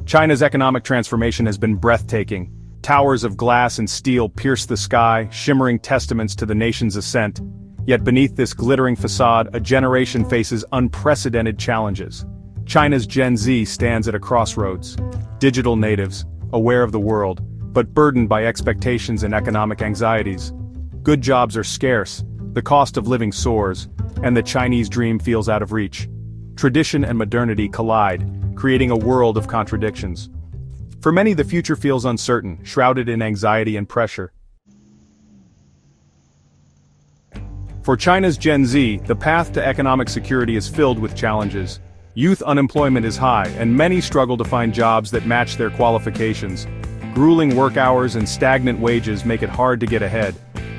China's economic transformation has been breathtaking. Towers of glass and steel pierce the sky, shimmering testaments to the nation's ascent. Yet beneath this glittering facade, a generation faces unprecedented challenges. China's Gen Z stands at a crossroads. Digital natives, aware of the world, but burdened by expectations and economic anxieties. Good jobs are scarce, the cost of living soars, and the Chinese dream feels out of reach. Tradition and modernity collide, creating a world of contradictions. For many, the future feels uncertain, shrouded in anxiety and pressure. For China's Gen Z, the path to economic security is filled with challenges. Youth unemployment is high, and many struggle to find jobs that match their qualifications. Grueling work hours and stagnant wages make it hard to get ahead.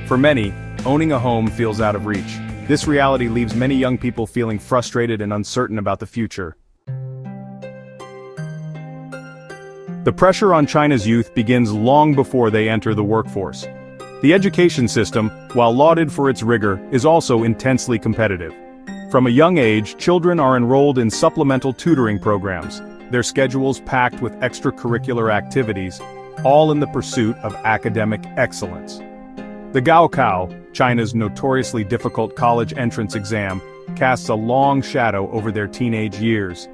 For many, owning a home feels out of reach. This reality leaves many young people feeling frustrated and uncertain about the future. The pressure on China's youth begins long before they enter the workforce. The education system, while lauded for its rigor, is also intensely competitive. From a young age, children are enrolled in supplemental tutoring programs, their schedules packed with extracurricular activities, all in the pursuit of academic excellence. The Gaokao, China's notoriously difficult college entrance exam, casts a long shadow over their teenage years.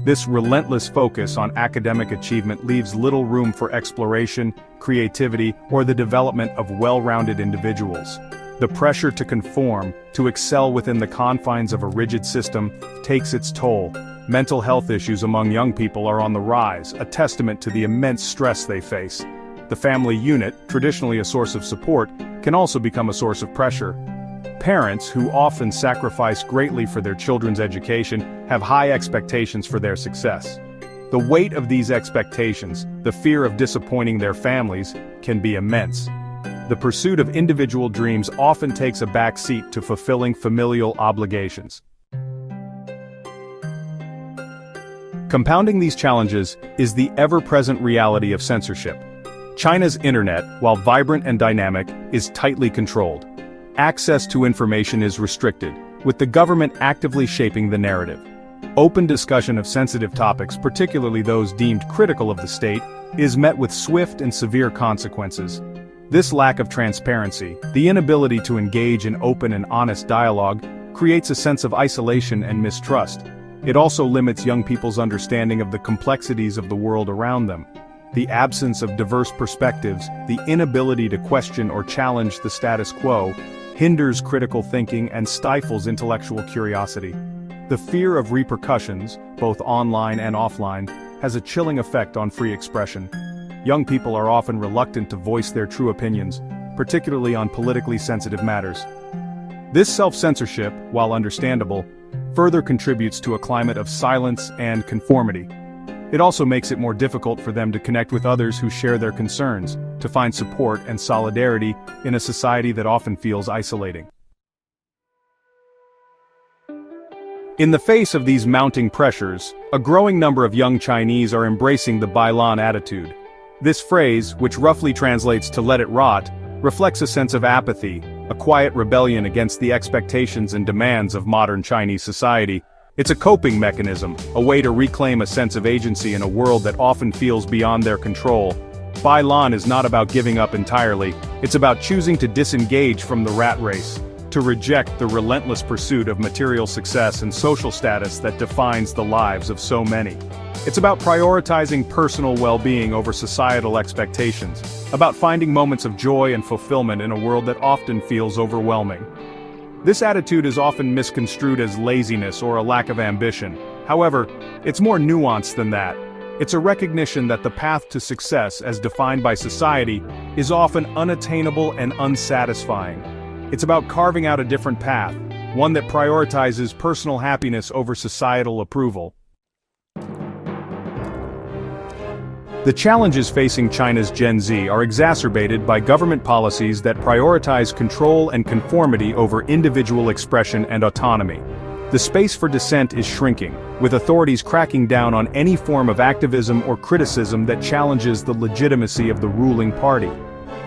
This relentless focus on academic achievement leaves little room for exploration, creativity, or the development of well-rounded individuals. The pressure to conform, to excel within the confines of a rigid system, takes its toll. Mental health issues among young people are on the rise, a testament to the immense stress they face. The family unit, traditionally a source of support, can also become a source of pressure. Parents, who often sacrifice greatly for their children's education, have high expectations for their success. The weight of these expectations, the fear of disappointing their families, can be immense. The pursuit of individual dreams often takes a back seat to fulfilling familial obligations. Compounding these challenges is the ever-present reality of censorship. China's internet, while vibrant and dynamic, is tightly controlled. Access to information is restricted, with the government actively shaping the narrative. Open discussion of sensitive topics, particularly those deemed critical of the state, is met with swift and severe consequences. This lack of transparency, the inability to engage in open and honest dialogue, creates a sense of isolation and mistrust. It also limits young people's understanding of the complexities of the world around them. The absence of diverse perspectives, the inability to question or challenge the status quo, hinders critical thinking and stifles intellectual curiosity. The fear of repercussions, both online and offline, has a chilling effect on free expression. Young people are often reluctant to voice their true opinions, particularly on politically sensitive matters. This self-censorship, while understandable, further contributes to a climate of silence and conformity. It also makes it more difficult for them to connect with others who share their concerns, to find support and solidarity in a society that often feels isolating. In the face of these mounting pressures, a growing number of young Chinese are embracing the Bailan attitude. This phrase, which roughly translates to "let it rot," reflects a sense of apathy, a quiet rebellion against the expectations and demands of modern Chinese society. It's a coping mechanism, a way to reclaim a sense of agency in a world that often feels beyond their control. Bailan is not about giving up entirely, it's about choosing to disengage from the rat race, to reject the relentless pursuit of material success and social status that defines the lives of so many. It's about prioritizing personal well-being over societal expectations, about finding moments of joy and fulfillment in a world that often feels overwhelming. This attitude is often misconstrued as laziness or a lack of ambition. However, it's more nuanced than that. It's a recognition that the path to success, as defined by society, is often unattainable and unsatisfying. It's about carving out a different path, one that prioritizes personal happiness over societal approval. The challenges facing China's Gen Z are exacerbated by government policies that prioritize control and conformity over individual expression and autonomy. The space for dissent is shrinking, with authorities cracking down on any form of activism or criticism that challenges the legitimacy of the ruling party.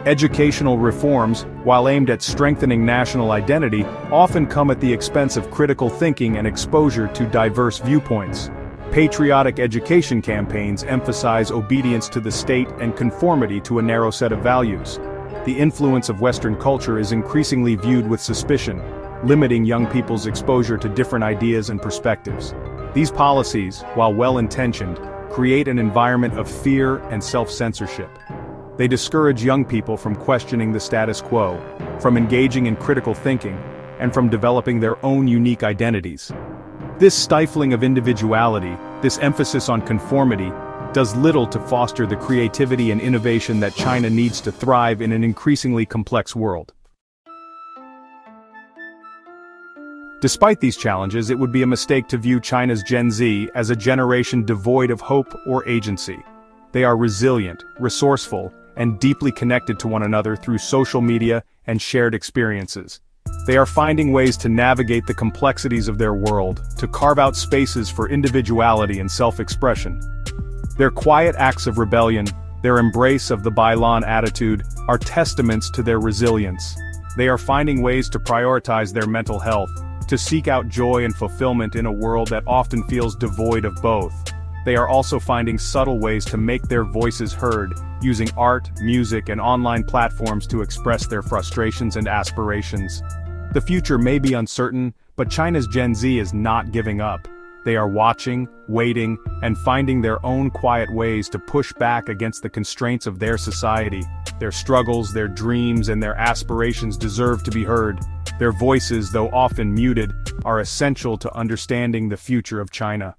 Educational reforms, while aimed at strengthening national identity, often come at the expense of critical thinking and exposure to diverse viewpoints. Patriotic education campaigns emphasize obedience to the state and conformity to a narrow set of values. The influence of Western culture is increasingly viewed with suspicion, limiting young people's exposure to different ideas and perspectives. These policies, while well-intentioned, create an environment of fear and self-censorship. They discourage young people from questioning the status quo, from engaging in critical thinking, and from developing their own unique identities. This stifling of individuality, this emphasis on conformity, does little to foster the creativity and innovation that China needs to thrive in an increasingly complex world. Despite these challenges, it would be a mistake to view China's Gen Z as a generation devoid of hope or agency. They are resilient, resourceful, and deeply connected to one another through social media and shared experiences. They are finding ways to navigate the complexities of their world, to carve out spaces for individuality and self-expression. Their quiet acts of rebellion, their embrace of the Bailan attitude, are testaments to their resilience. They are finding ways to prioritize their mental health, to seek out joy and fulfillment in a world that often feels devoid of both. They are also finding subtle ways to make their voices heard, using art, music, and online platforms to express their frustrations and aspirations. The future may be uncertain, but China's Gen Z is not giving up. They are watching, waiting, and finding their own quiet ways to push back against the constraints of their society. Their struggles, their dreams, and their aspirations deserve to be heard. Their voices, though often muted, are essential to understanding the future of China.